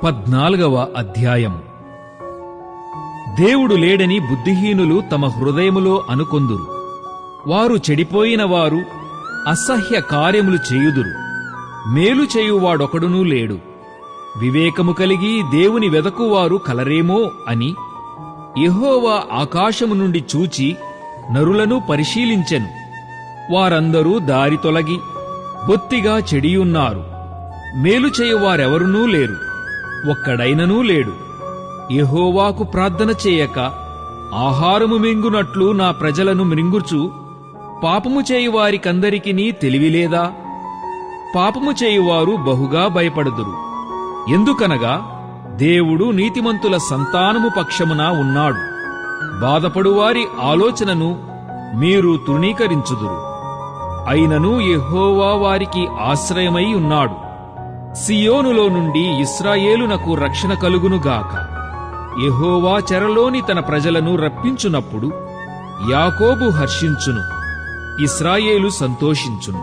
14వ అధ్యాయం. దేవుడు లేడని బుద్ధిహీనులు తమ హృదయములో అనుకొందురు. వారు చెడిపోయిన వారు అసహ్య కార్యములు చేయుదురు. మేలు చేయువాడొకడునూ లేడు. వివేకము కలిగి దేవుని వెదకువారు కలరేమో అని యెహోవా ఆకాశము నుండి చూచి నరులను పరిశీలించెను. వారందరూ దారి తొలగి బొత్తిగా చెడియున్నారు. మేలు చేయువారెవరునూ లేరు, ఒక్కడైననూ లేడు. యెహోవాకు ప్రార్థన చేయక ఆహారము మింగునట్లు నా ప్రజలను మృంగుచు పాపము చేయువారికందరికినీ తెలివిలేదా? పాపము చేయువారు బహుగా భయపడుదురు. ఎందుకనగా దేవుడు నీతిమంతుల సంతానము పక్షమున ఉన్నాడు. బాధపడువారి ఆలోచనను మీరు తృణీకరించుదురు. అయినను యెహోవా వారికి ఆశ్రయమై ఉన్నాడు. సియోనులో నుండి ఇశ్రాయేలునకు రక్షణ కలుగునుగాక. యెహోవా చెరలోని తన ప్రజలను రప్పించునప్పుడు యాకోబు హర్షించును, ఇశ్రాయేలు సంతోషించును.